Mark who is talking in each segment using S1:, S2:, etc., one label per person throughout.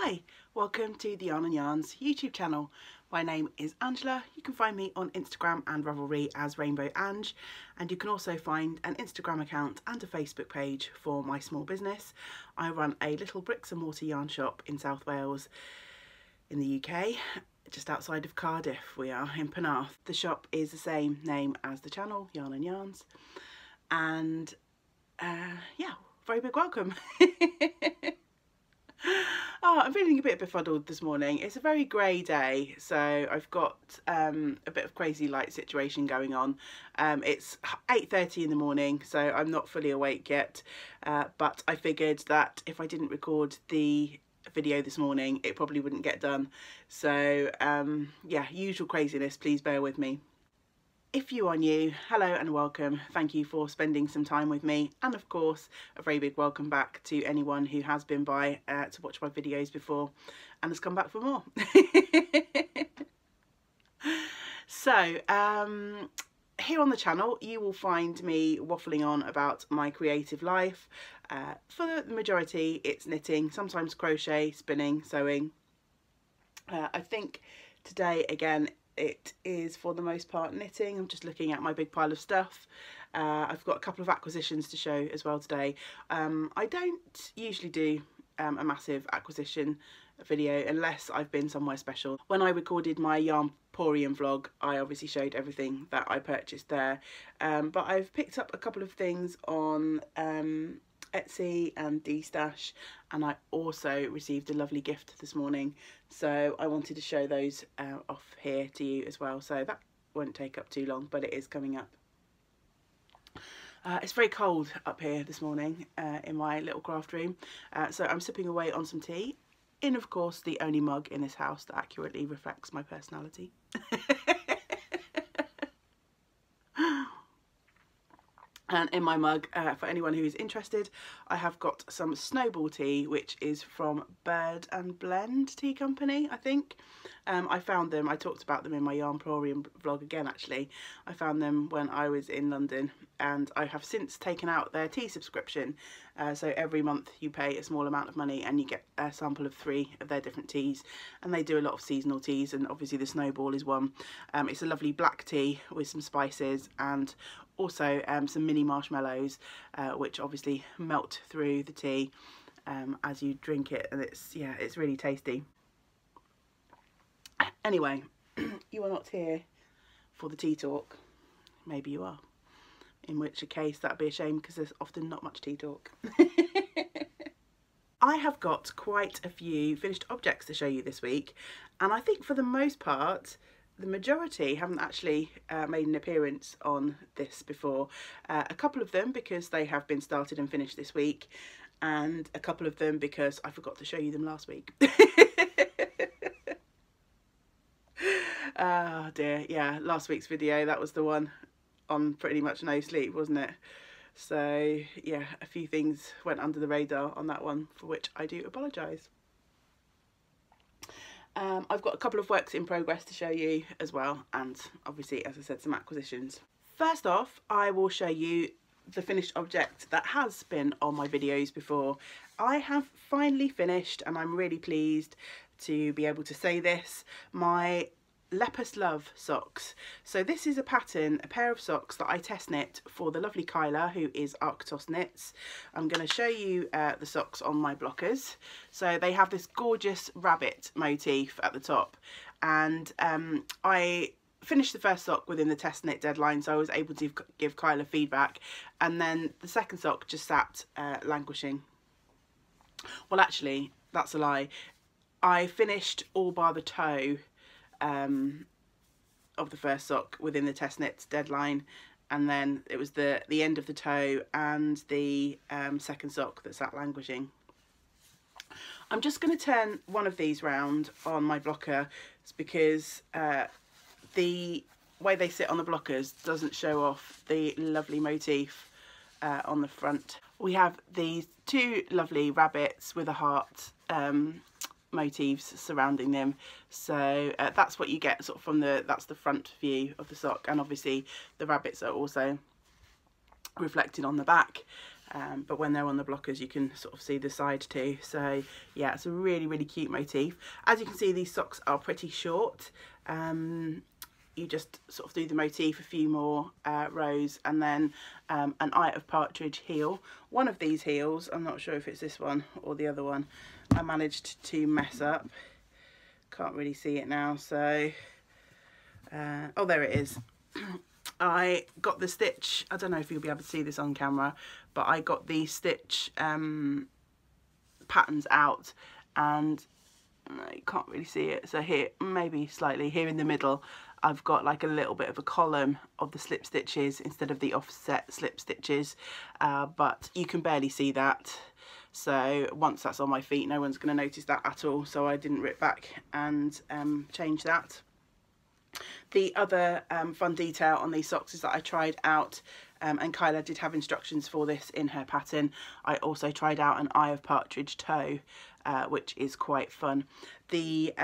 S1: Hi, welcome to the Yarn and Yarns YouTube channel. My name is Angela. You can find me on Instagram and Ravelry as Rainbow Ange, and you can also find an Instagram account and a Facebook page for my small business. I run a little bricks and mortar yarn shop in South Wales in the UK, just outside of Cardiff. We are in Penarth. The shop is the same name as the channel, Yarn and Yarns, and yeah, very big welcome. Oh, I'm feeling a bit befuddled this morning. It's a very grey day, so I've got a bit of crazy light situation going on. It's 8:30 in the morning, so I'm not fully awake yet, but I figured that if I didn't record the video this morning, it probably wouldn't get done. So yeah, usual craziness, please bear with me. If you are new, hello and welcome. Thank you for spending some time with me, and of course a very big welcome back to anyone who has been by to watch my videos before and has come back for more. So here on the channel you will find me waffling on about my creative life. For the majority it's knitting, sometimes crochet, spinning, sewing. I think today again it is for the most part knitting. I'm just looking at my big pile of stuff. I've got a couple of acquisitions to show as well today. I don't usually do a massive acquisition video unless I've been somewhere special. When I recorded my Yarnporium vlog, I obviously showed everything that I purchased there, but I've picked up a couple of things on Etsy and D-Stash, and I also received a lovely gift this morning, so I wanted to show those off here to you as well. So that won't take up too long, but it is coming up. It's very cold up here this morning in my little craft room, so I'm sipping away on some tea in, of course, the only mug in this house that accurately reflects my personality. And in my mug, for anyone who is interested, I have got some Snowball tea, which is from Bird and Blend Tea Company, I think. I found them, I talked about them in my Yarnporium vlog again actually. I found them when I was in London, and I have since taken out their tea subscription. So every month you pay a small amount of money and you get a sample of 3 of their different teas. And they do a lot of seasonal teas, and obviously the Snowball is one. It's a lovely black tea with some spices and also some mini marshmallows, which obviously melt through the tea as you drink it, and it's really tasty. Anyway, you are not here for the tea talk. Maybe you are, in which case that'd be a shame because there's often not much tea talk. I have got quite a few finished objects to show you this week, and I think for the most part the majority haven't actually made an appearance on this before. A couple of them because they have been started and finished this week, and a couple of them because I forgot to show you them last week. Oh dear, yeah, last week's video, that was the one on pretty much no sleep, wasn't it? So yeah, a few things went under the radar on that one, for which I do apologise. I've got a couple of works in progress to show you as well, and obviously, as I said, some acquisitions. First off, I will show you the finished object that has been on my videos before. I have finally finished, and I'm really pleased to be able to say this, my Lepus Love socks. So this is a pattern, a pair of socks that I test knit for the lovely Kyla, who is Arctos Knits. I'm going to show you the socks on my blockers. So they have this gorgeous rabbit motif at the top, and I finished the first sock within the test knit deadline, so I was able to give Kyla feedback, and then the second sock just sat languishing. Well, actually, that's a lie. I finished all bar the toe of the first sock within the test knit deadline, and then it was the end of the toe and the second sock that sat languishing. I'm just going to turn one of these round on my blocker because the way they sit on the blockers doesn't show off the lovely motif on the front. We have these 2 lovely rabbits with a heart motifs surrounding them, so that's what you get sort of from that's the front view of the sock, and obviously the rabbits are also reflected on the back. but when they're on the blockers you can sort of see the side too. So yeah, it's a really cute motif. As you can see, these socks are pretty short. You just sort of do the motif a few more rows, and then an eye of partridge heel. One of these heels, I'm not sure if it's this one or the other one, I managed to mess up. Can't really see it now, so oh, there it is. I got the stitch, I don't know if you'll be able to see this on camera, but I got the stitch patterns out, and you can't really see it, so here, maybe slightly here in the middle, I've got like a little bit of a column of the slip stitches instead of the offset slip stitches, but you can barely see that. So once that's on my feet, no one's going to notice that at all, so I didn't rip back and change that. The other fun detail on these socks is that I tried out, and Kyla did have instructions for this in her pattern, I also tried out an eye of partridge toe, which is quite fun. The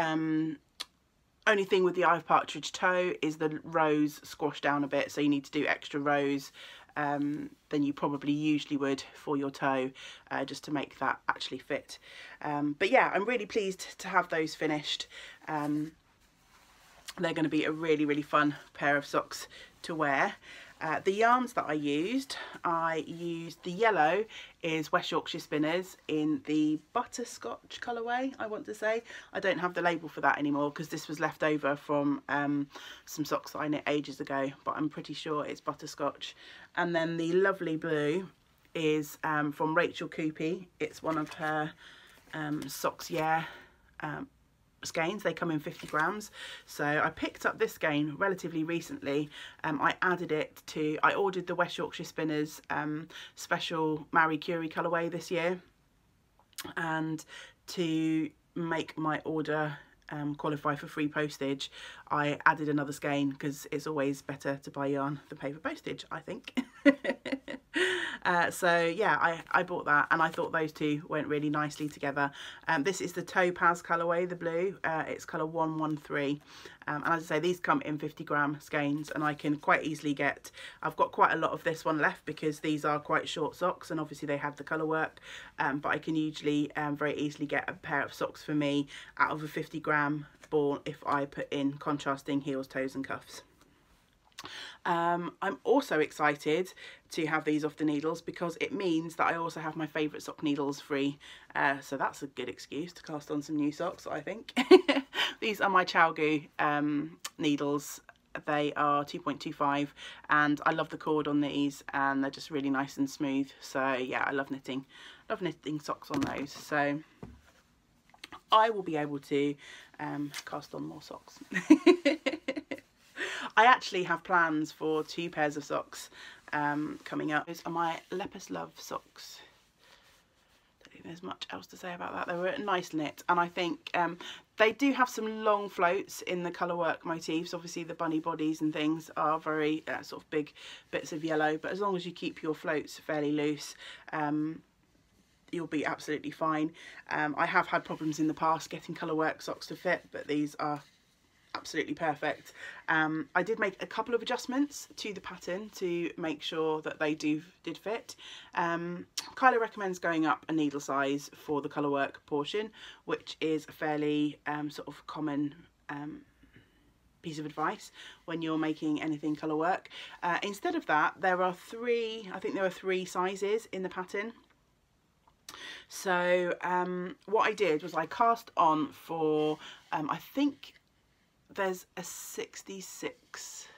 S1: only thing with the eye of partridge toe is the rows squash down a bit, so you need to do extra rows than you probably usually would for your toe, just to make that actually fit. But yeah, I'm really pleased to have those finished. They're going to be a really fun pair of socks to wear. The yarns that I used the yellow is West Yorkshire Spinners in the butterscotch colourway, I want to say. I don't have the label for that anymore because this was left over from some socks that I knit ages ago, but I'm pretty sure it's butterscotch. And then the lovely blue is from Rachel Coopy. It's one of her socks, yeah, skeins. They come in 50 grams, so I picked up this skein relatively recently. I added it to, I ordered the West Yorkshire Spinners special Marie Curie colourway this year, and to make my order qualify for free postage, I added another skein because it's always better to buy yarn than pay for postage, I think. So yeah, I bought that, and I thought those two went really nicely together. This is the Topaz colourway, the blue. It's colour 113, and as I say, these come in 50 gram skeins, and I can quite easily get, I've got quite a lot of this one left because these are quite short socks, and obviously they have the colour work, but I can usually very easily get a pair of socks for me out of a 50 gram ball if I put in contrasting heels, toes and cuffs. I'm also excited to have these off the needles because it means that I also have my favourite sock needles free, so that's a good excuse to cast on some new socks, I think. These are my Chalgu needles. They are 2.25, and I love the cord on these, and they're just really nice and smooth. So yeah, I love knitting socks on those, so I will be able to cast on more socks. I actually have plans for 2 pairs of socks coming up. Those are my Lepus Love socks. Don't think there's much else to say about that. They were a nice knit, and I think they do have some long floats in the colourwork motifs. Obviously the bunny bodies and things are very sort of big bits of yellow, but as long as you keep your floats fairly loose, you'll be absolutely fine. I have had problems in the past getting colourwork socks to fit, but these are absolutely perfect. I did make a couple of adjustments to the pattern to make sure that they did fit. Kyla recommends going up a needle size for the colourwork portion, which is a fairly sort of common piece of advice when you're making anything colourwork. Instead of that, there are 3, I think there are 3 sizes in the pattern. So what I did was I cast on for, I think there's a 66,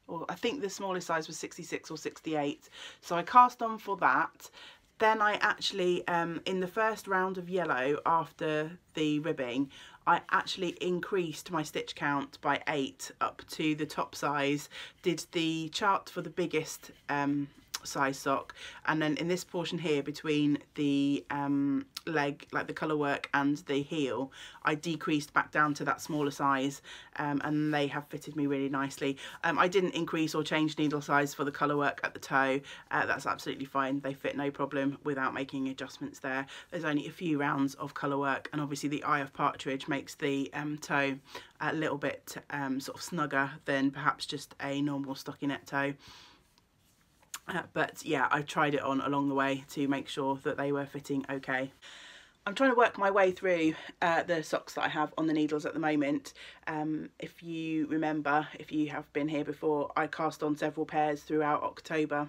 S1: or I think the smallest size was 66 or 68, so I cast on for that. Then I actually in the first round of yellow after the ribbing, I actually increased my stitch count by 8 up to the top size, did the chart for the biggest size sock, and then in this portion here between the leg, like the colourwork and the heel, I decreased back down to that smaller size, and they have fitted me really nicely. I didn't increase or change needle size for the colourwork at the toe. That's absolutely fine, they fit no problem without making adjustments there. There's only a few rounds of colourwork, and obviously the eye of partridge makes the toe a little bit sort of snugger than perhaps just a normal stockinette toe. But yeah, I tried it on along the way to make sure that they were fitting okay. I'm trying to work my way through the socks that I have on the needles at the moment. If you remember, if you have been here before, I cast on several pairs throughout October.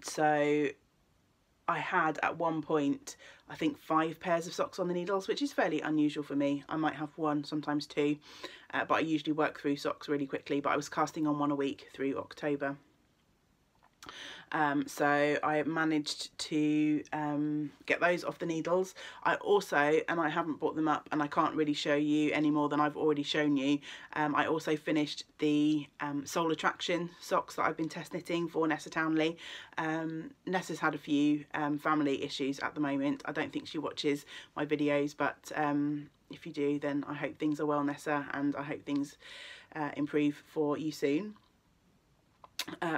S1: So I had at one point, I think 5 pairs of socks on the needles, which is fairly unusual for me. I might have 1, sometimes 2, but I usually work through socks really quickly, but I was casting on 1 a week through October. So I managed to get those off the needles. I also, and I haven't brought them up and I can't really show you any more than I've already shown you, I also finished the Soul Attraction socks that I've been test knitting for Nessa Townley. Nessa's had a few family issues at the moment. I don't think she watches my videos, but if you do, then I hope things are well, Nessa, and I hope things improve for you soon.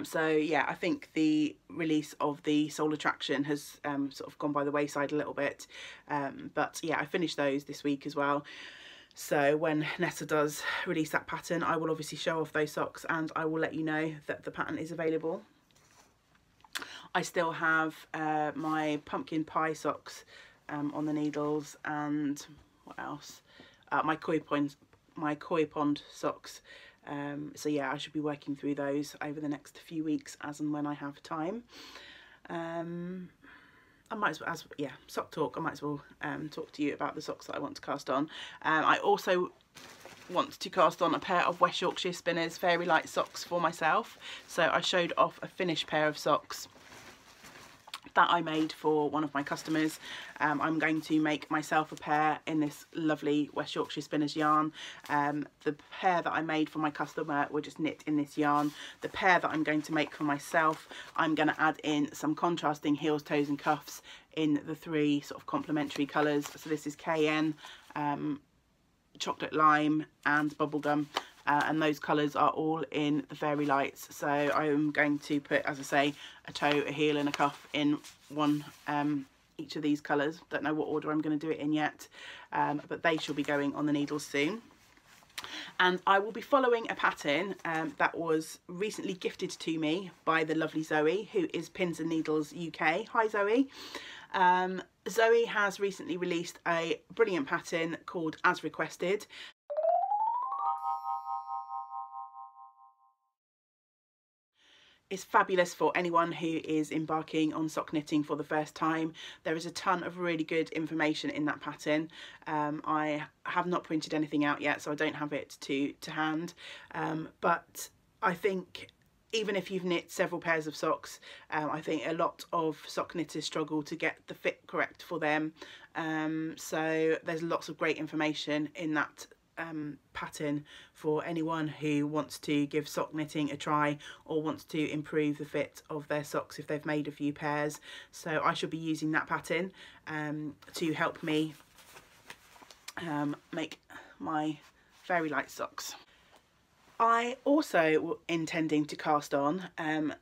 S1: So yeah, I think the release of the Soul Attraction has sort of gone by the wayside a little bit, but yeah, I finished those this week as well. So when Nessa does release that pattern, I will obviously show off those socks and I will let you know that the pattern is available. I still have my pumpkin pie socks on the needles, and what else? My koi pond socks. So yeah, I should be working through those over the next few weeks as and when I have time. I might as well, sock talk, I might as well talk to you about the socks that I want to cast on. I also want to cast on a pair of West Yorkshire Spinners Fairy Light socks for myself. So I showed off a finished pair of socks that I made for one of my customers. I'm going to make myself a pair in this lovely West Yorkshire Spinners yarn. The pair that I made for my customer were just knit in this yarn. The pair that I'm going to make for myself, I'm going to add in some contrasting heels, toes and cuffs in the 3 sort of complementary colours. So this is Cayenne, Chocolate Lime and Bubblegum. And those colours are all in the Fairy Lights. So I'm going to put, as I say, a toe, a heel and a cuff in one each of these colours. Don't know what order I'm going to do it in yet, but they shall be going on the needles soon. And I will be following a pattern that was recently gifted to me by the lovely Zoe, who is Pins and Needles UK. Hi Zoe. Zoe has recently released a brilliant pattern called As Requested. It's fabulous for anyone who is embarking on sock knitting for the first time. There is a ton of really good information in that pattern. I have not printed anything out yet, so I don't have it to hand. But I think even if you've knit several pairs of socks, I think a lot of sock knitters struggle to get the fit correct for them. So there's lots of great information in that pattern for anyone who wants to give sock knitting a try or wants to improve the fit of their socks if they've made a few pairs. So I shall be using that pattern to help me make my Fairy Light socks. I also intending to cast on, and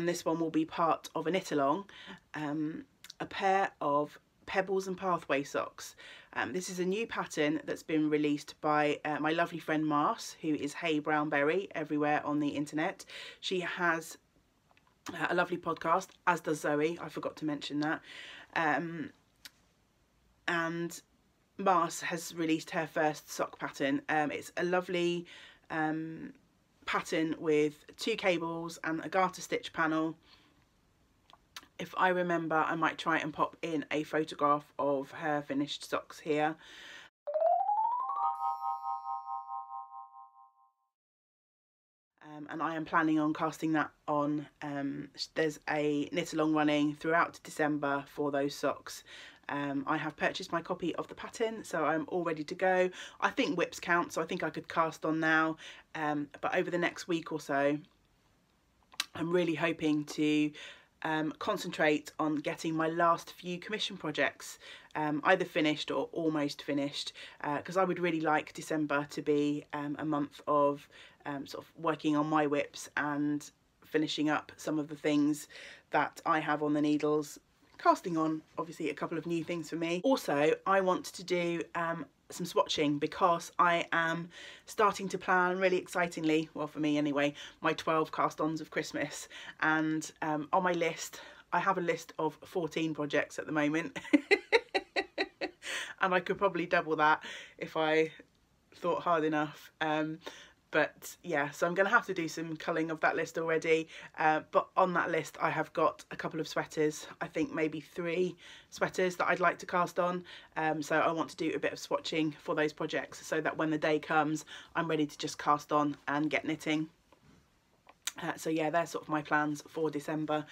S1: this one will be part of a knit along, a pair of Pebbles and Pathway socks. This is a new pattern that's been released by my lovely friend Mars, who is Hey Brownberry everywhere on the internet. She has a lovely podcast, as does Zoe. I forgot to mention that. And Mars has released her first sock pattern. It's a lovely pattern with 2 cables and a garter stitch panel. If I remember, I might try and pop in a photograph of her finished socks here. And I am planning on casting that on. There's a knit along running throughout December for those socks. I have purchased my copy of the pattern, so I'm all ready to go. I think whips count, so I think I could cast on now. But over the next week or so, I'm really hoping to concentrate on getting my last few commission projects either finished or almost finished, because I would really like December to be a month of sort of working on my whips and finishing up some of the things that I have on the needles casting on obviously a couple of new things for me. Also, I want to do some swatching because I am starting to plan, really excitingly, well for me anyway, my 12 cast-ons of Christmas. And on my list, I have a list of 14 projects at the moment. And I could probably double that if I thought hard enough. But yeah, so I'm going to have to do some culling of that list already. But on that list I have got a couple of sweaters, I think maybe 3 sweaters that I'd like to cast on. So I want to do a bit of swatching for those projects so that when the day comes I'm ready to just cast on and get knitting. So yeah, they're sort of my plans for December.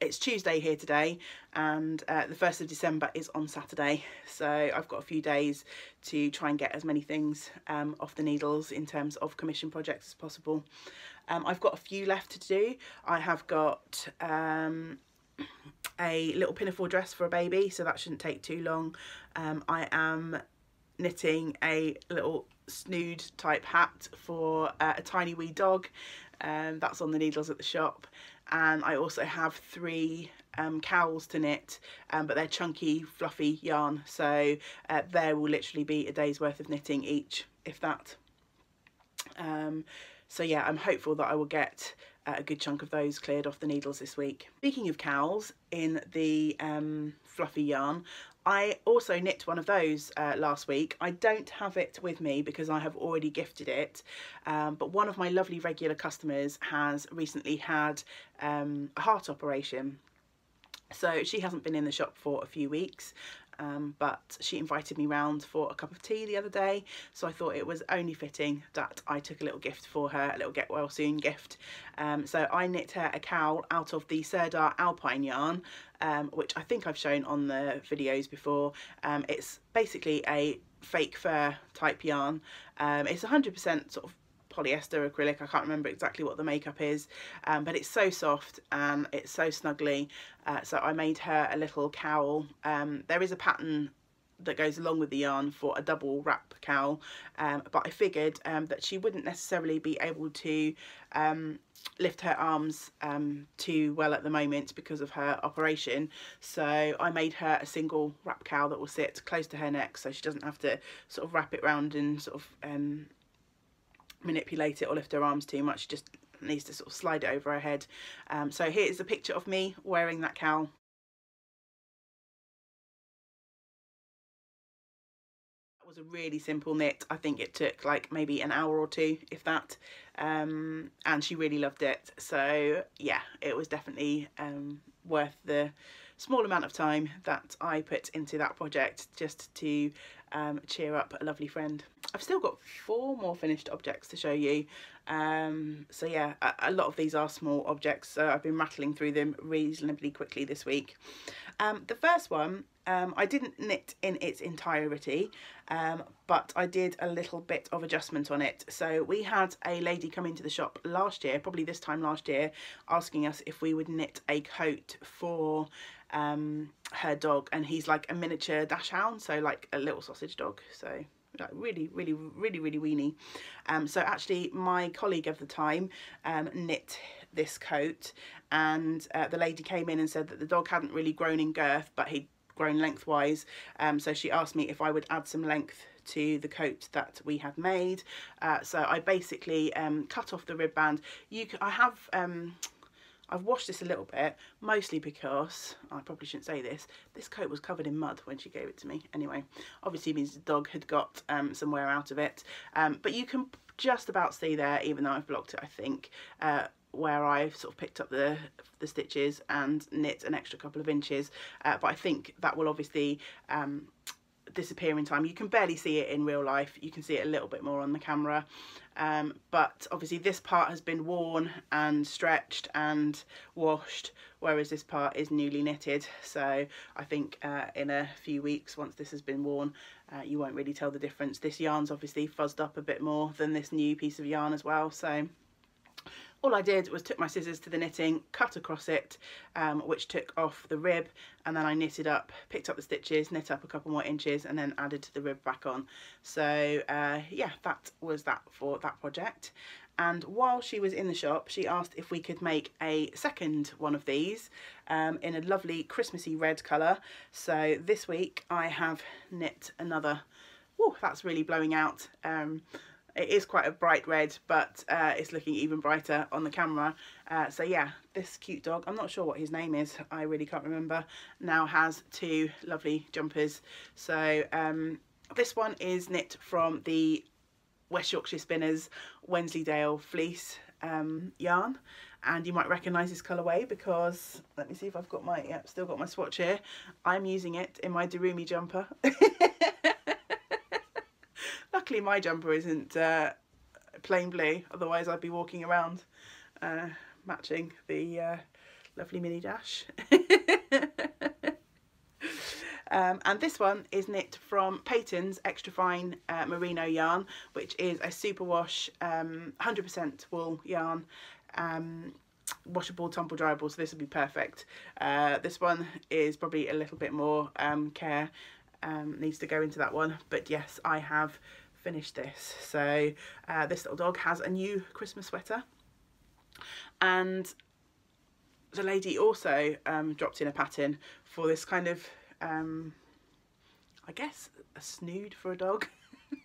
S1: It's Tuesday here today, and the 1st of December is on Saturday, so I've got a few days to try and get as many things off the needles in terms of commission projects as possible. I've got a few left to do. I have got a little pinafore dress for a baby, so that shouldn't take too long. I am knitting a little snood type hat for a tiny wee dog. That's on the needles at the shop. And I also have 3 cowls to knit, but they're chunky fluffy yarn, so there will literally be a day's worth of knitting each, if that. So yeah, I'm hopeful that I will get a good chunk of those cleared off the needles this week. Speaking of cowls in the fluffy yarn, I also knit one of those last week. I don't have it with me because I have already gifted it, but one of my lovely regular customers has recently had a heart operation. So she hasn't been in the shop for a few weeks, but she invited me round for a cup of tea the other day, so I thought it was only fitting that I took a little gift for her, a little get well soon gift. So I knit her a cowl out of the Sirdar Alpine yarn, which I think I've shown on the videos before. It's basically a fake fur type yarn. It's 100% sort of polyester acrylic. I can't remember exactly what the makeup is, but it's so soft and it's so snuggly. So I made her a little cowl. There is a pattern that goes along with the yarn for a double wrap cowl, but I figured that she wouldn't necessarily be able to lift her arms too well at the moment because of her operation, so I made her a single wrap cowl that will sit close to her neck, so she doesn't have to sort of wrap it round and sort of manipulate it or lift her arms too much. She just needs to sort of slide it over her head. So here's a picture of me wearing that cowl. That was a really simple knit. I think it took like maybe an hour or 2, if that, and she really loved it. So yeah, it was definitely worth the small amount of time that I put into that project just to cheer up a lovely friend. I've still got 4 more finished objects to show you. So yeah, a lot of these are small objects, so I've been rattling through them reasonably quickly this week. The first one I didn't knit in its entirety, but I did a little bit of adjustment on it. So we had a lady come into the shop last year, probably this time last year, asking us if we would knit a coat for her dog, and he's like a miniature dachshund, so like a little sausage dog, so like really weeny. So actually my colleague of the time knit this coat, and the lady came in and said that the dog hadn't really grown in girth, but he'd grown lengthwise, so she asked me if I would add some length to the coat that we had made. So I basically cut off the rib band. I've washed this a little bit, mostly because, I probably shouldn't say this coat was covered in mud when she gave it to me. Anyway, obviously means the dog had got some wear out of it, but you can just about see there, even though I've blocked it, I think, where I've sort of picked up the stitches and knit an extra couple of inches, but I think that will obviously disappear in time. You can barely see it in real life, you can see it a little bit more on the camera, but obviously this part has been worn and stretched and washed, whereas this part is newly knitted. So I think in a few weeks, once this has been worn, you won't really tell the difference. This yarn's obviously fuzzed up a bit more than this new piece of yarn as well, so all I did was took my scissors to the knitting, cut across it, which took off the rib, and then I knitted up, picked up the stitches, knit up a couple more inches, and then added the rib back on. So yeah, that was that for that project. And while she was in the shop, she asked if we could make a second one of these in a lovely Christmassy red colour. So this week I have knit another. Oh, that's really blowing out. It is quite a bright red, but it's looking even brighter on the camera. So yeah, this cute dog, I'm not sure what his name is, I really can't remember, now has two lovely jumpers. So this one is knit from the West Yorkshire Spinners Wensleydale fleece yarn, and you might recognise this colourway because, let me see if I've got my, yep, still got my swatch here. I'm using it in my Durumi jumper. Luckily my jumper isn't plain blue, otherwise I'd be walking around matching the lovely mini dash. And this one is knit from Peyton's Extra Fine Merino yarn, which is a superwash 100% wool yarn, washable, tumble dryable, so this will be perfect. This one is probably a little bit more care needs to go into that one, but yes, I have finished this. So this little dog has a new Christmas sweater, and the lady also dropped in a pattern for this kind of I guess a snood for a dog.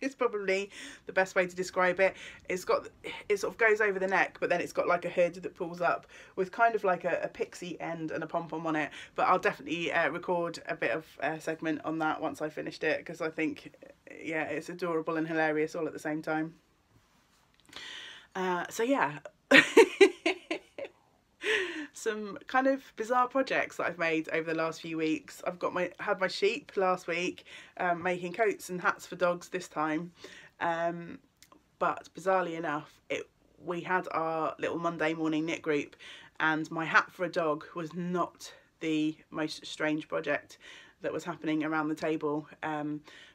S1: It's probably the best way to describe it. It sort of goes over the neck, but then it's got like a hood that pulls up with kind of like a pixie end and a pom-pom on it. But I'll definitely record a bit of a segment on that once I finished it, because I think, yeah, it's adorable and hilarious all at the same time. So yeah. Some kind of bizarre projects that I've made over the last few weeks. I've got had my sheep last week, making coats and hats for dogs this time, but bizarrely enough, we had our little Monday morning knit group, and my hat for a dog was not the most strange project that was happening around the table,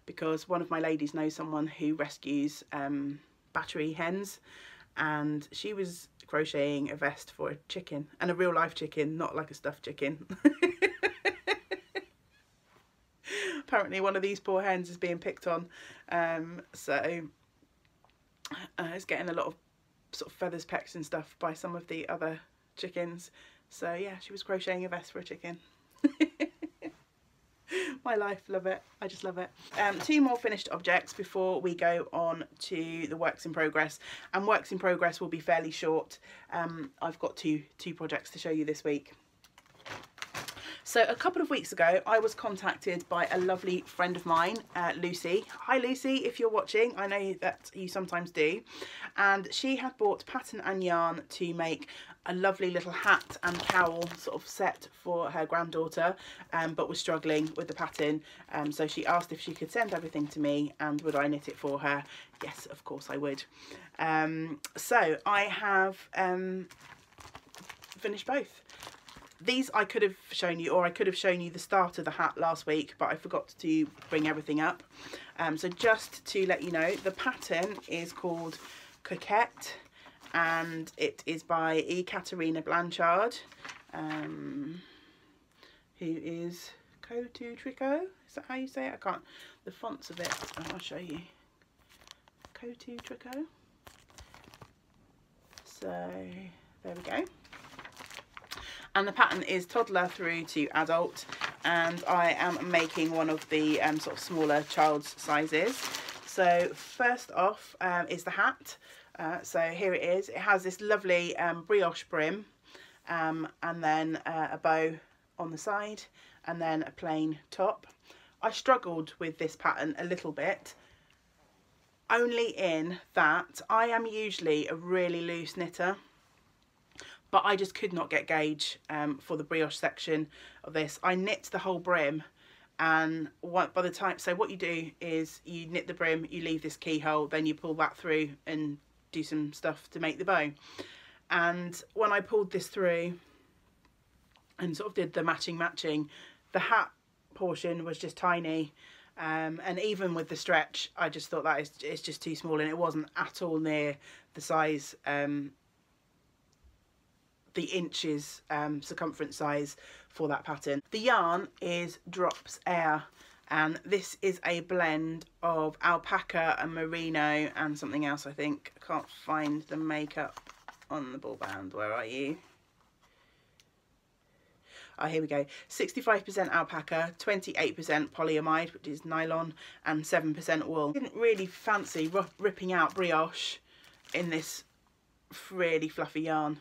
S1: because one of my ladies knows someone who rescues battery hens, and she was crocheting a vest for a chicken, and a real life chicken, not like a stuffed chicken. Apparently one of these poor hens is being picked on, so it's getting a lot of sort of feathers, pecks and stuff by some of the other chickens. So yeah, she was crocheting a vest for a chicken. My life, love it. I just love it. Two more finished objects before we go on to the works in progress, and works in progress will be fairly short. I've got two projects to show you this week. So a couple of weeks ago, I was contacted by a lovely friend of mine, Lucy. Hi Lucy, if you're watching, I know that you sometimes do. And she had bought pattern and yarn to make a lovely little hat and cowl sort of set for her granddaughter, but was struggling with the pattern. So she asked if she could send everything to me and would I knit it for her. Yes, of course I would. So I have finished both. These I could have shown you, or I could have shown you the start of the hat last week, but I forgot to bring everything up. So just to let you know, the pattern is called Coquet, and it is by Ekaterina Blanchard, who is Coquet Tricot. Is that how you say it? I can't. The fonts of it, I'll show you. Coquet Tricot. So there we go. And the pattern is toddler through to adult, and I am making one of the sort of smaller child's sizes. So first off is the hat. So here it is. It has this lovely brioche brim, and then a bow on the side, and then a plain top. I struggled with this pattern a little bit, only in that I am usually a really loose knitter, but I just could not get gauge for the brioche section of this. I knit the whole brim, and by the time, so what you do is you knit the brim, you leave this keyhole, then you pull that through and do some stuff to make the bow. And when I pulled this through and sort of did the matching, the hat portion was just tiny, and even with the stretch, I just thought that it's just too small, and it wasn't at all near the size the inches circumference size for that pattern. The yarn is Drops Air, and this is a blend of alpaca and merino and something else, I think. I can't find the makeup on the ball band. Where are you? Oh, here we go. 65% alpaca, 28% polyamide, which is nylon, and 7% wool. I didn't really fancy ripping out brioche in this really fluffy yarn.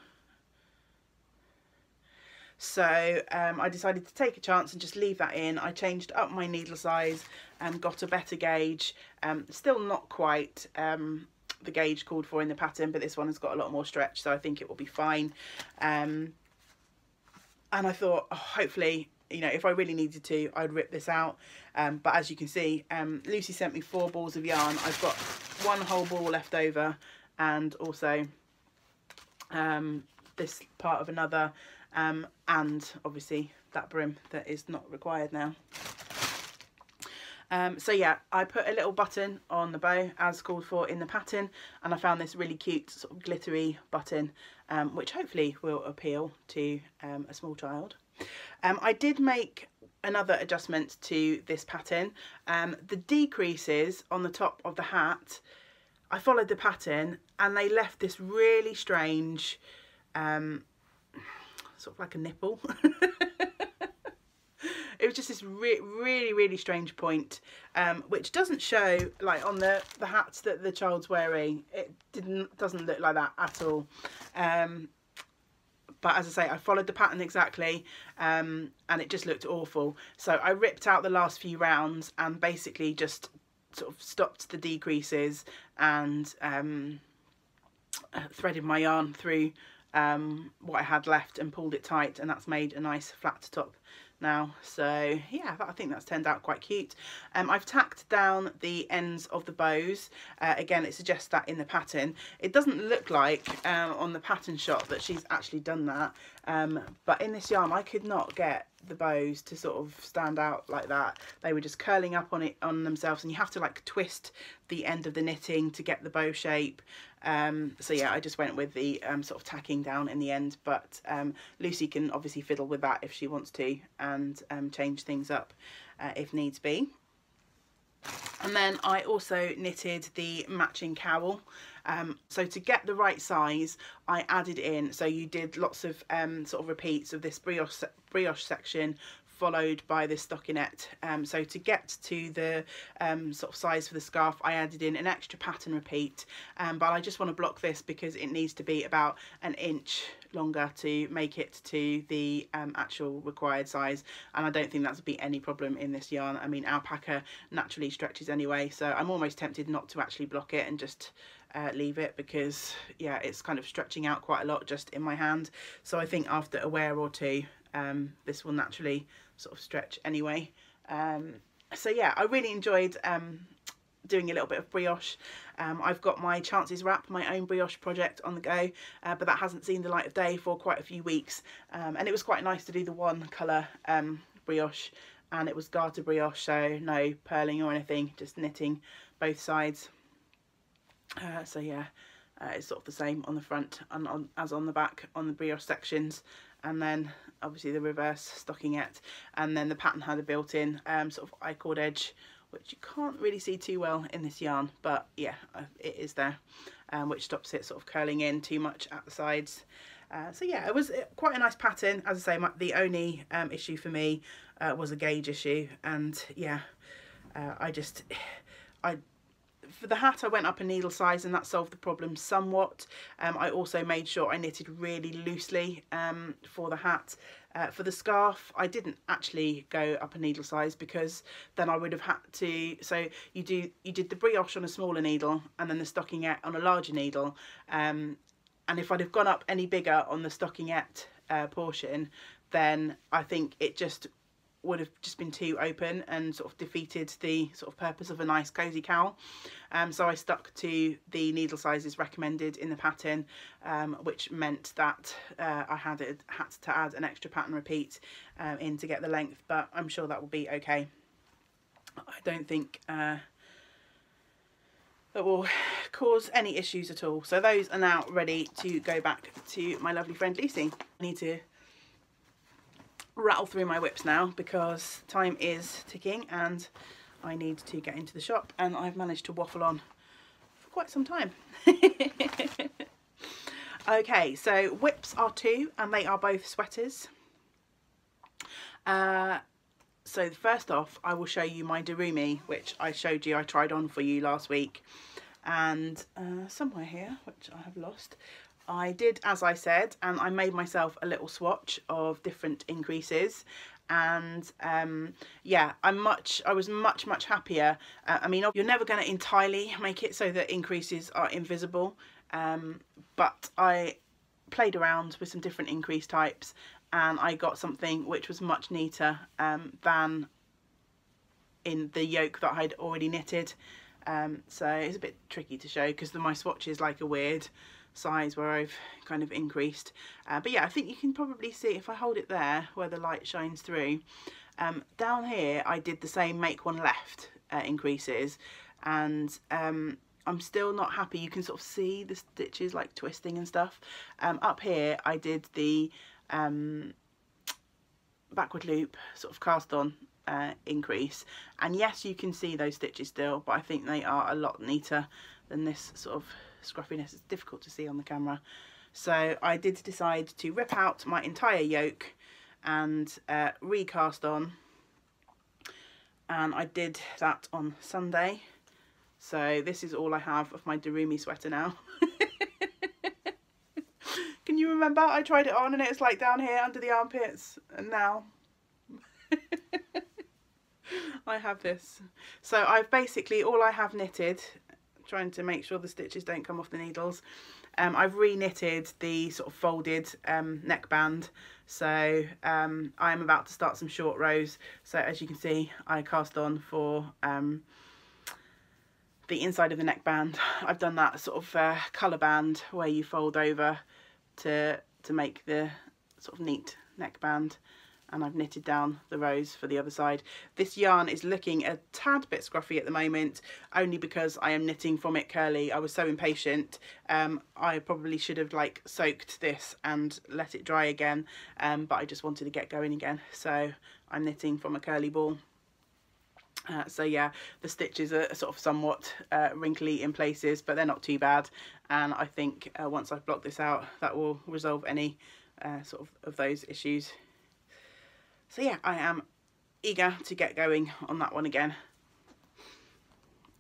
S1: So I decided to take a chance and just leave that in. I changed up my needle size and got a better gauge. Still not quite the gauge called for in the pattern, but this one has got a lot more stretch, so I think it will be fine. And I thought, oh, hopefully, you know, if I really needed to, I'd rip this out. But as you can see, Lucy sent me 4 balls of yarn. I've got 1 whole ball left over, and also this part of another, and obviously that brim that is not required now. So yeah, I put a little button on the bow as called for in the pattern, and I found this really cute sort of glittery button, which hopefully will appeal to a small child. I did make another adjustment to this pattern. The decreases on the top of the hat, I followed the pattern and they left this really strange, sort of like a nipple. It was just this really strange point, which doesn't show like on the hats that the child's wearing. It doesn't look like that at all. But as I say, I followed the pattern exactly, and it just looked awful. So I ripped out the last few rounds and basically just sort of stopped the decreases and threaded my yarn through what I had left and pulled it tight, and that's made a nice flat top now. So yeah, I think that's turned out quite cute. I've tacked down the ends of the bows. Again, it suggests that in the pattern. It doesn't look like on the pattern shot that she's actually done that, but in this yarn I could not get the bows to sort of stand out like that. They were just curling up on themselves, and you have to like twist the end of the knitting to get the bow shape. So yeah, I just went with the sort of tacking down in the end, but Lucy can obviously fiddle with that if she wants to, and change things up if needs be. And then I also knitted the matching cowl. So to get the right size, I added in, so you did lots of sort of repeats of this brioche section, followed by this stockinette. So to get to the sort of size for the scarf, I added in an extra pattern repeat, but I just want to block this because it needs to be about an inch longer to make it to the actual required size, and I don't think that's be any problem in this yarn. I mean, alpaca naturally stretches anyway, so I'm almost tempted not to actually block it and just leave it, because yeah, it's kind of stretching out quite a lot just in my hand. So I think after a wear or two, this will naturally sort of stretch anyway. So yeah, I really enjoyed doing a little bit of brioche. I've got my Chances Wrap, my own brioche project on the go, but that hasn't seen the light of day for quite a few weeks, and it was quite nice to do the one colour brioche, and it was garter brioche, so no purling or anything, just knitting both sides. So yeah, it's sort of the same on the front and as on the back on the brioche sections, and then obviously the reverse stockinette, and then the pattern had a built-in sort of I-cord edge, which you can't really see too well in this yarn, but yeah, it is there, which stops it sort of curling in too much at the sides. So yeah, it was quite a nice pattern. As I say, the only issue for me was a gauge issue, and yeah, for the hat I went up a needle size, and that solved the problem somewhat. I also made sure I knitted really loosely for the hat. For the scarf, I didn't actually go up a needle size, because then I would have had to, so you did the brioche on a smaller needle and then the stockinette on a larger needle, and if I'd have gone up any bigger on the stockinette portion, then I think it just would have just been too open and sort of defeated the sort of purpose of a nice cozy cowl. So I stuck to the needle sizes recommended in the pattern, which meant that I had to add an extra pattern repeat in to get the length, but I'm sure that will be okay. I don't think that will cause any issues at all. So those are now ready to go back to my lovely friend Lucy. I need to rattle through my whips now because time is ticking and I need to get into the shop, and I've managed to waffle on for quite some time. Okay, so whips are 2 and they are both sweaters. So first off, I will show you my Darumi, which I showed you, I tried on for you last week, and somewhere here, which I have lost, I did as I said, and I made myself a little swatch of different increases, and yeah, I was much happier. I mean, you're never going to entirely make it so that increases are invisible, but I played around with some different increase types and I got something which was much neater than in the yoke that I'd already knitted. So it's a bit tricky to show because my swatch is like a weird size where I've kind of increased. But yeah, I think you can probably see if I hold it there where the light shines through. Down here I did the same make one left increases, and I'm still not happy. You can sort of see the stitches like twisting and stuff. Up here I did the backward loop sort of cast on increase, and yes, you can see those stitches still, but I think they are a lot neater than this sort of scruffiness. It's difficult to see on the camera. So I did decide to rip out my entire yoke and recast on, and I did that on Sunday. So this is all I have of my Darumi sweater now. Can you remember? I tried it on and it's like down here under the armpits, and now I have this. So I've basically, all I have knitted, trying to make sure the stitches don't come off the needles, I've re-knitted the sort of folded neckband. So I am about to start some short rows. So as you can see, I cast on for the inside of the neckband. I've done that sort of colour band where you fold over to make the sort of neat neckband, and I've knitted down the rows for the other side. This yarn is looking a tad bit scruffy at the moment, only because I am knitting from it curly. I was so impatient. I probably should have like soaked this and let it dry again, but I just wanted to get going again, so I'm knitting from a curly ball. So yeah, the stitches are sort of somewhat wrinkly in places, but they're not too bad, and I think once I've blocked this out, that will resolve any sort of those issues. So yeah, I am eager to get going on that one again.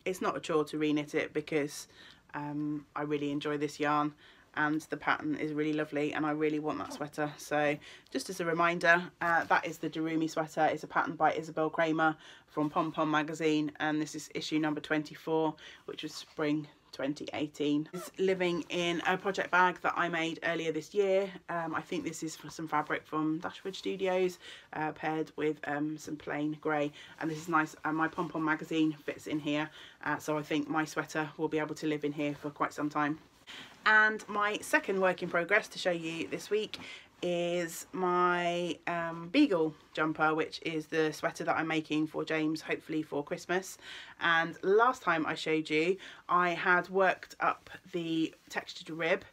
S1: It's not a chore to re-knit it because I really enjoy this yarn and the pattern is really lovely and I really want that sweater. So just as a reminder, that is the Darumi sweater. It's a pattern by Isabel Kramer from Pom Pom magazine, and this is issue number 24, which was spring 2018. It's living in a project bag that I made earlier this year. I think this is for some fabric from Dashwood Studios, paired with some plain grey, and this is nice. My Pom Pom magazine fits in here, so I think my sweater will be able to live in here for quite some time. And my second work in progress to show you this week is my Beagle jumper, which is the sweater that I'm making for James, hopefully for Christmas. And last time I showed you, I had worked up the textured rib.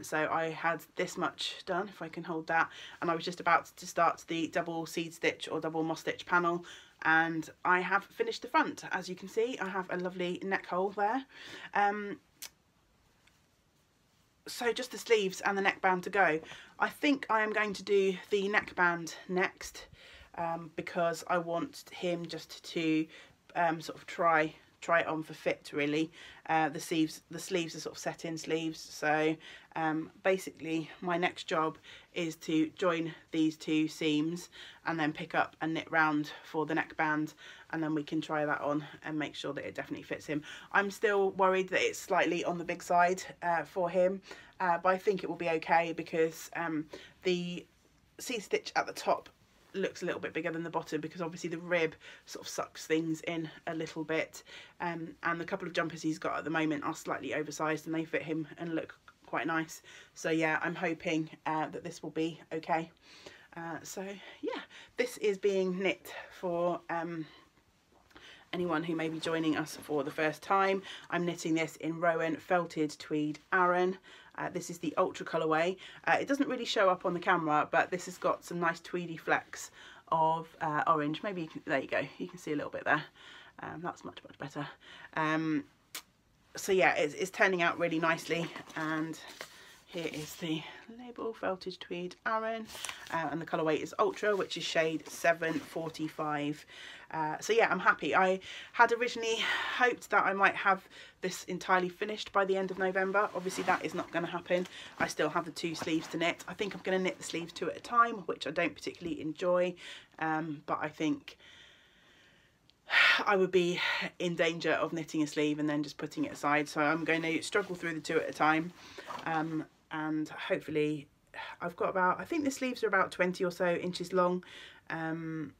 S1: So I had this much done, if I can hold that, and I was just about to start the double seed stitch or double moss stitch panel, and I have finished the front. As you can see, I have a lovely neck hole there. So just the sleeves and the neckband to go. I think I am going to do the neckband next, because I want him just to sort of try it on for fit, really. The sleeves are sort of set in sleeves, so basically my next job is to join these two seams and then pick up and knit round for the neckband, and then we can try that on and make sure that it definitely fits him. I'm still worried that it's slightly on the big side for him, but I think it will be okay because the seed stitch at the top looks a little bit bigger than the bottom, because obviously the rib sort of sucks things in a little bit, and the couple of jumpers he's got at the moment are slightly oversized and they fit him and look quite nice. So yeah, I'm hoping that this will be okay. So yeah, this is being knit for anyone who may be joining us for the first time, I'm knitting this in Rowan Felted Tweed Aran. This is the Ultra colourway. It doesn't really show up on the camera, but this has got some nice tweedy flecks of orange. Maybe you can, there you go, you can see a little bit there. That's much better. So yeah, it's turning out really nicely, and here is the label, Felted Tweed Aran, and the colourway is Ultra, which is shade 745. So yeah, I'm happy. I had originally hoped that I might have this entirely finished by the end of November. Obviously that is not going to happen. I still have the 2 sleeves to knit. I think I'm going to knit the sleeves 2 at a time, which I don't particularly enjoy, but I think I would be in danger of knitting a sleeve and then just putting it aside. So I'm going to struggle through the 2 at a time, and hopefully I've got about, I think the sleeves are about 20 or so inches long, and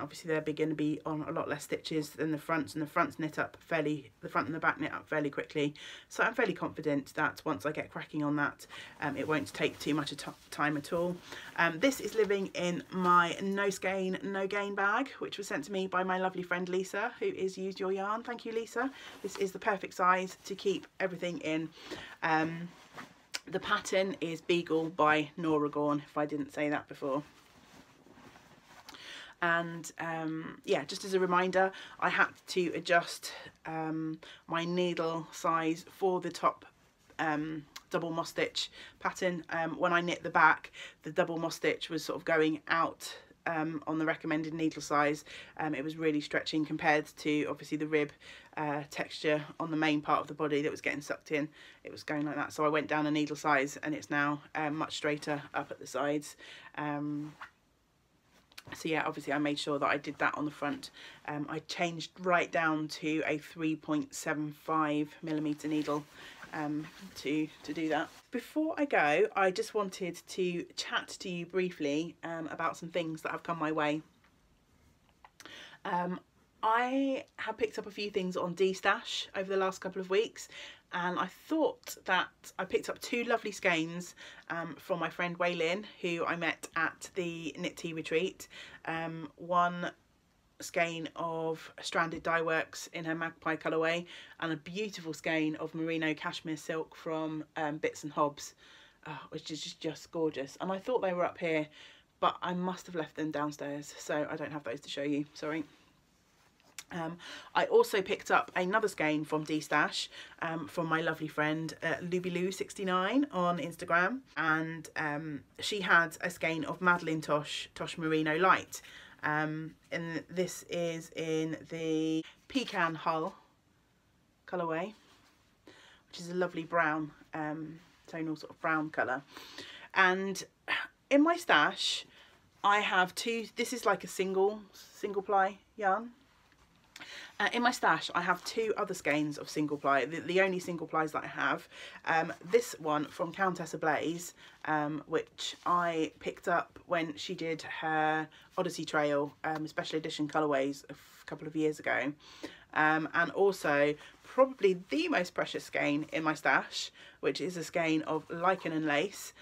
S1: obviously they're going to be on a lot less stitches than the fronts, and the fronts knit up fairly, the front and the back knit up fairly quickly. So I'm fairly confident that once I get cracking on that, it won't take too much time at all. This is living in my no skein, no gain bag, which was sent to me by my lovely friend Lisa, who is Use Your Yarn. Thank you, Lisa. This is the perfect size to keep everything in. The pattern is Beagle by Nora Gorn, if I didn't say that before. And yeah, just as a reminder, I had to adjust my needle size for the top double moss stitch pattern. When I knit the back, the double moss stitch was sort of going out on the recommended needle size. It was really stretching compared to obviously the rib texture on the main part of the body that was getting sucked in. It was going like that, so I went down a needle size, and it's now much straighter up at the sides. So yeah, obviously I made sure that I did that on the front. I changed right down to a 3.75mm needle to do that. Before I go, I just wanted to chat to you briefly about some things that have come my way. I have picked up a few things on D-Stash over the last couple of weeks, and I thought that I picked up 2 lovely skeins from my friend Waylin, who I met at the Knit Tea retreat. One skein of Stranded Dye Works in her Magpie colourway, and a beautiful skein of merino cashmere silk from Bits and Hobbs, which is just gorgeous. And I thought they were up here, but I must have left them downstairs, so I don't have those to show you, sorry. I also picked up another skein from D-Stash from my lovely friend Lubiloo69 on Instagram, and she had a skein of Madeline Tosh Merino Light, and this is in the Pecan Hull colourway, which is a lovely brown, tonal sort of brown colour. And in my stash I have 2, this is like a single ply yarn. In my stash I have 2 other skeins of single ply, the only single plies that I have. This one from Countess Ablaze, which I picked up when she did her Odyssey Trail special edition colourways a couple of years ago, and also probably the most precious skein in my stash, which is a skein of Lichen and Lace,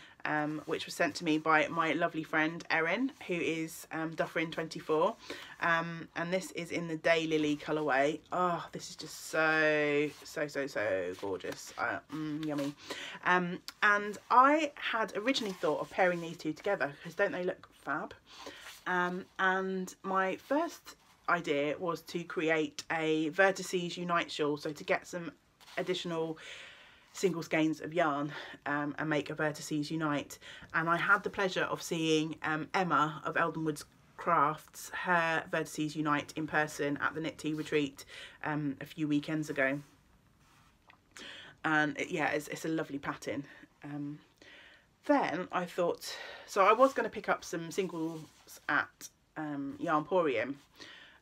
S1: which was sent to me by my lovely friend Erin, who is Dufferin24, and this is in the Daylily colourway. Oh, this is just so gorgeous, yummy. And I had originally thought of pairing these 2 together, because don't they look fab? And my first idea was to create a Vertices Unite shawl, so to get some additional single skeins of yarn and make a Vertices Unite. And I had the pleasure of seeing Emma of Eldenwood's Crafts, her Vertices Unite in person at the Knit Tea retreat a few weekends ago, and yeah, it's a lovely pattern. Then I thought, so I was going to pick up some singles at Yarnporium,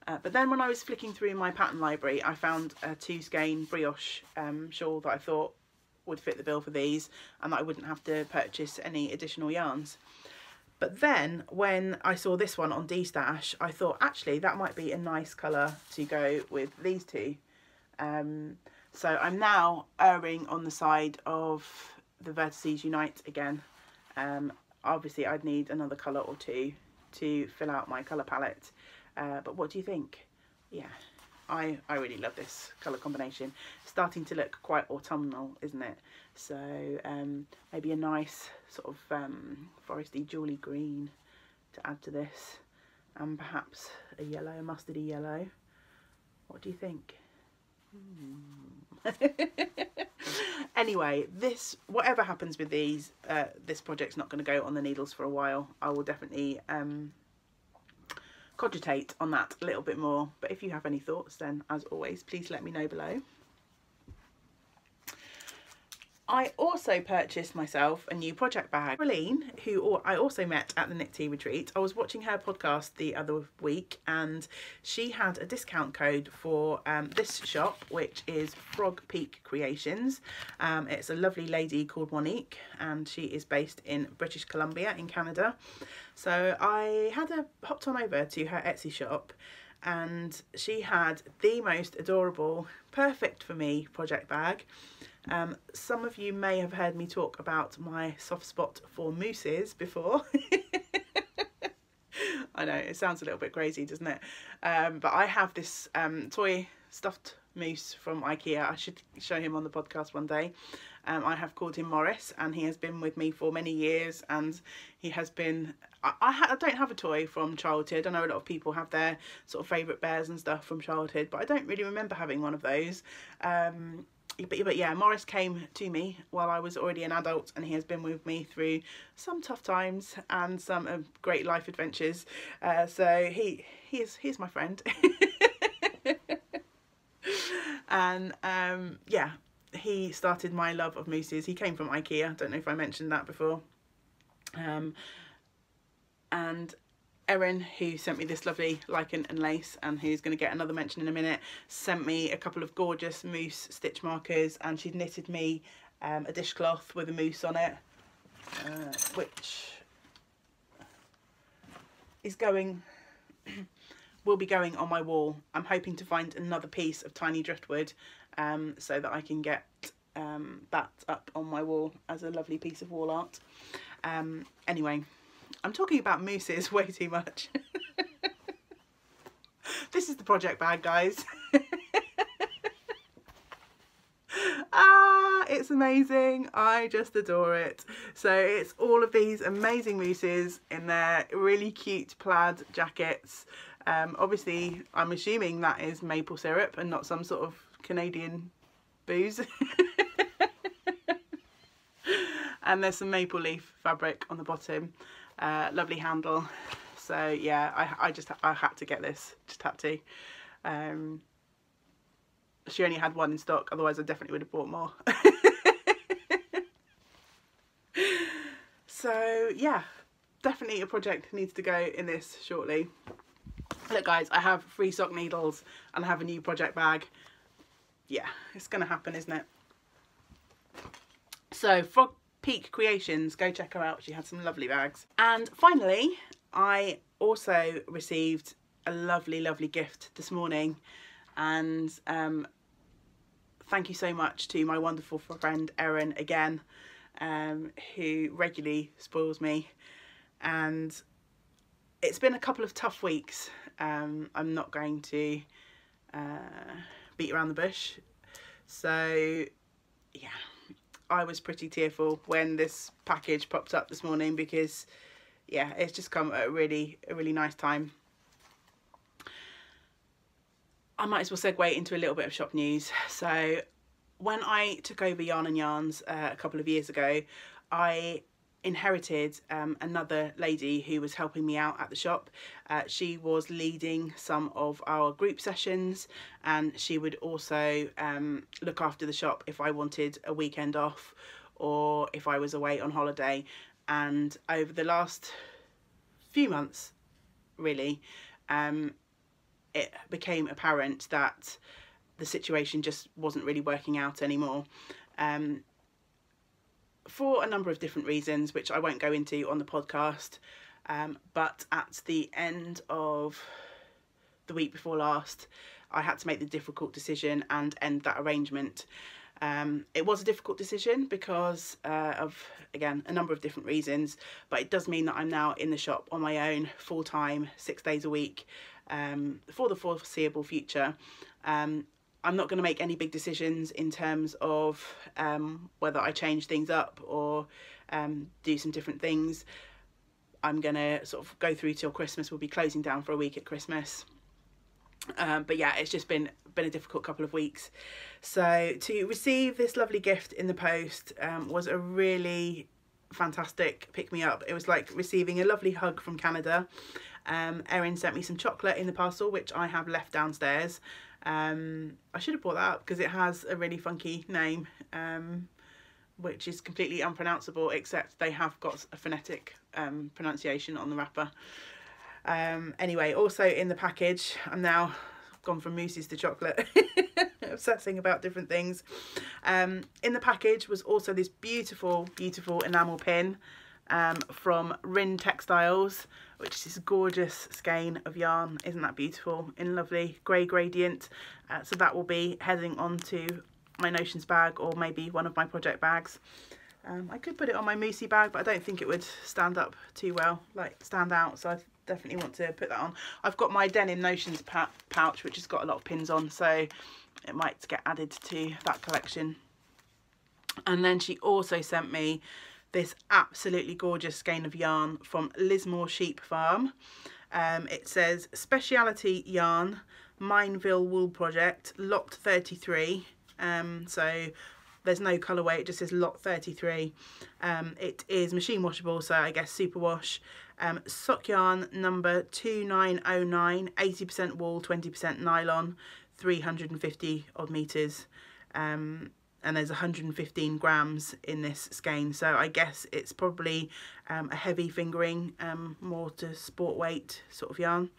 S1: but then when I was flicking through my pattern library, I found a 2 skein brioche shawl that I thought would fit the bill for these, and that I wouldn't have to purchase any additional yarns. But then when I saw this one on D-Stash, I thought actually that might be a nice colour to go with these 2. So I'm now erring on the side of the Vertices Unite again. Obviously I'd need another colour or 2 to fill out my colour palette, but what do you think? Yeah, I really love this colour combination. It's starting to look quite autumnal, isn't it? So maybe a nice sort of foresty jewelly green to add to this, and perhaps a yellow, a mustardy yellow. What do you think? Anyway, whatever happens with these, this project's not going to go on the needles for a while. I will definitely cogitate on that a little bit more, but if you have any thoughts, then as always, please let me know below. I also purchased myself a new project bag. Pauline, who I also met at the Knit Tea retreat, I was watching her podcast the other week, and she had a discount code for this shop, which is Frog Peak Creations. It's a lovely lady called Monique, and she is based in British Columbia in Canada. So I hopped on over to her Etsy shop, and she had the most adorable, perfect for me project bag. Some of you may have heard me talk about my soft spot for mousses before. I know, it sounds a little bit crazy, doesn't it? But I have this toy stuffed mousse from IKEA. I should show him on the podcast one day. I have called him Morris, and he has been with me for many years, and he has been... I don't have a toy from childhood. I know a lot of people have their sort of favourite bears and stuff from childhood, but I don't really remember having one of those. But yeah, Morris came to me while I was already an adult, and he has been with me through some tough times and some great life adventures. So he's my friend. And yeah, he started my love of mousses. He came from IKEA. I don't know if I mentioned that before. And Erin, who sent me this lovely lichen and lace, and who's going to get another mention in a minute, sent me a couple of gorgeous mousse stitch markers, and she's knitted me a dishcloth with a mousse on it, which is will be going on my wall. I'm hoping to find another piece of tiny driftwood so that I can get that up on my wall as a lovely piece of wall art. Anyway, I'm talking about mousses way too much. This is the project bag, guys. It's amazing. I just adore it. So it's all of these amazing mousses in their really cute plaid jackets. Obviously, I'm assuming that is maple syrup and not some sort of Canadian booze. And there's some maple leaf fabric on the bottom. Lovely handle. So yeah, I had to get this. Just had to. She only had one in stock, otherwise I definitely would have bought more. So yeah, definitely a project needs to go in this shortly. Look guys, I have 3 sock needles and I have a new project bag. Yeah, it's gonna happen, isn't it? So Frog Peak Creations, go check her out. She had some lovely bags. And finally, I also received a lovely gift this morning, and thank you so much to my wonderful friend Erin again, who regularly spoils me. And it's been a couple of tough weeks. I'm not going to beat around the bush. So yeah, I was pretty tearful when this package popped up this morning, because yeah, it's just come at a really nice time. I might as well segue into a little bit of shop news. So when I took over Yarn and Yarns a couple of years ago, I inherited another lady who was helping me out at the shop. She was leading some of our group sessions, and she would also look after the shop if I wanted a weekend off or if I was away on holiday. And over the last few months, really, it became apparent that the situation just wasn't really working out anymore. For a number of different reasons, which I won't go into on the podcast, but at the end of the week before last, I had to make the difficult decision and end that arrangement. It was a difficult decision because of, again, a number of different reasons, but it does mean that I'm now in the shop on my own, full-time, 6 days a week, for the foreseeable future. I'm not going to make any big decisions in terms of whether I change things up or do some different things. I'm going to sort of go through till Christmas. We'll be closing down for a week at Christmas. But yeah, it's just been a difficult couple of weeks. So to receive this lovely gift in the post was a really fantastic pick-me-up. It was like receiving a lovely hug from Canada. Erin sent me some chocolate in the parcel, which I have left downstairs. I should have brought that up because it has a really funky name, which is completely unpronounceable, except they have got a phonetic pronunciation on the wrapper. Anyway, also in the package, I'm now gone from mousses to chocolate, obsessing about different things. In the package was also this beautiful, beautiful enamel pin from Rin Textiles, which is this gorgeous skein of yarn. Isn't that beautiful? In lovely grey gradient. So that will be heading onto my Notions bag, or maybe one of my project bags. I could put it on my moussey bag, but I don't think it would stand up too well, like stand out, so I definitely want to put that on. I've got my denim Notions pouch, which has got a lot of pins on, so it might get added to that collection. And then she also sent me this absolutely gorgeous skein of yarn from Lismore Sheep Farm. It says Speciality Yarn, Mineville Wool Project, Lot 33. So there's no colourway, it just says Lot 33. It is machine washable, so I guess superwash. Sock yarn number 2909, 80% wool, 20% nylon, 350 odd metres. And there's 115 grams in this skein, so I guess it's probably a heavy fingering, more to sport weight sort of yarn.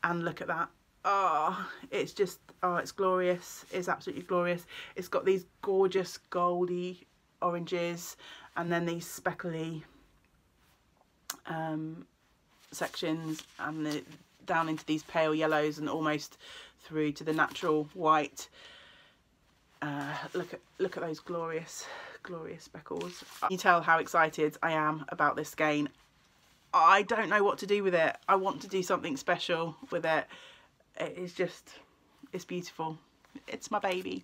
S1: And look at that. Oh, it's just, oh, it's glorious. It's absolutely glorious. It's got these gorgeous goldy oranges and then these speckly sections, and down into these pale yellows and almost through to the natural white. Look at those glorious speckles. You can tell how excited I am about this skein. I don't know what to do with it. I want to do something special with it. It's just, it's beautiful. It's my baby.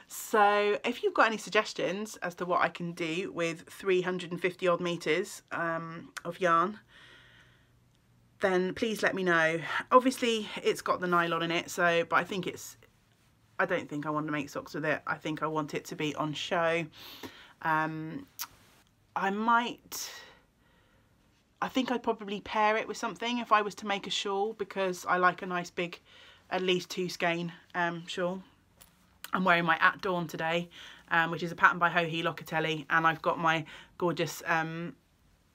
S1: So if you've got any suggestions as to what I can do with 350 odd metres of yarn, then please let me know. Obviously it's got the nylon in it, so, but I don't think I want to make socks with it. I think I want it to be on show. I think I'd probably pair it with something if I was to make a shawl, because I like a nice big, at least 2 skein shawl. I'm wearing my At Dawn today, which is a pattern by Hohi Locatelli, and I've got my gorgeous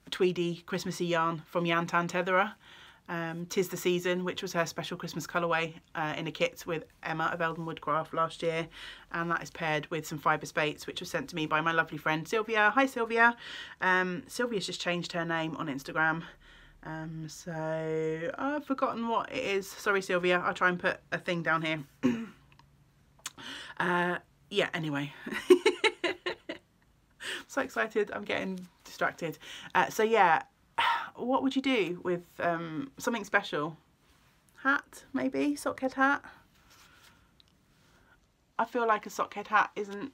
S1: tweedy Christmassy yarn from Yantan Tetherer. 'Tis the Season, which was her special Christmas colourway in a kit with Emma of Eldon Woodcraft last year, and that is paired with some fibre spates, which was sent to me by my lovely friend Sylvia. Hi Sylvia. Sylvia's just changed her name on Instagram, so I've forgotten what it is. Sorry Sylvia, I'll try and put a thing down here. Yeah, anyway. So excited, I'm getting distracted. So yeah, what would you do with something special? Hat, maybe? Sockhead hat? I feel like a sockhead hat isn't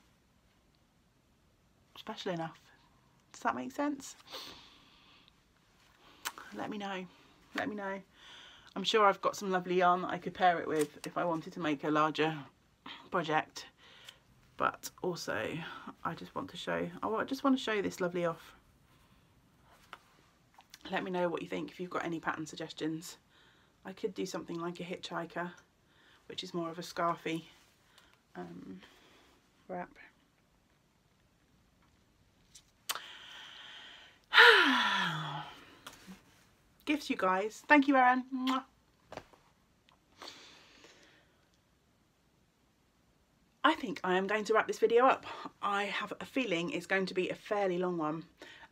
S1: special enough. Does that make sense? Let me know. Let me know. I'm sure I've got some lovely yarn that I could pair it with if I wanted to make a larger project. But also, I just want to show, I just want to show this lovely off. Let me know what you think if you've got any pattern suggestions. I could do something like a hitchhiker, which is more of a scarfy wrap. Gifts, you guys. Thank you, Erin. Mwah. I think I am going to wrap this video up. I have a feeling it's going to be a fairly long one.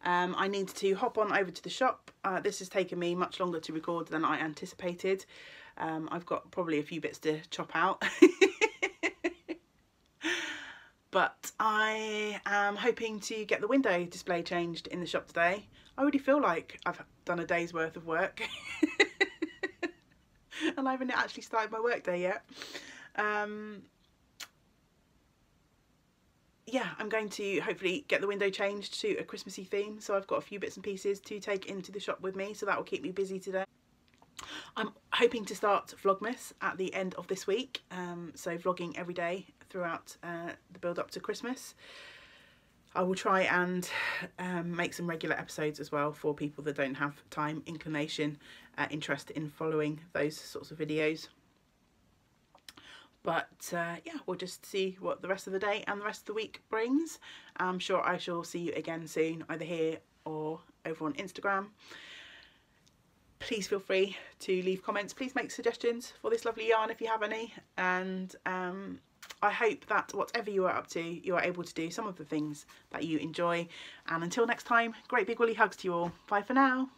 S1: I need to hop on over to the shop. This has taken me much longer to record than I anticipated. I've got probably a few bits to chop out. But I am hoping to get the window display changed in the shop today. I already feel like I've done a day's worth of work and I haven't actually started my work day yet. Yeah, I'm going to hopefully get the window changed to a Christmassy theme, so I've got a few bits and pieces to take into the shop with me, so that will keep me busy today. I'm hoping to start Vlogmas at the end of this week, so vlogging every day throughout the build up to Christmas. I will try and make some regular episodes as well for people that don't have time, inclination, interest in following those sorts of videos. But yeah, we'll just see what the rest of the day and the rest of the week brings. I'm sure I shall see you again soon, either here or over on Instagram. Please feel free to leave comments. Please make suggestions for this lovely yarn if you have any. And I hope that whatever you are up to, you are able to do some of the things that you enjoy. And until next time, great big woolly hugs to you all. Bye for now.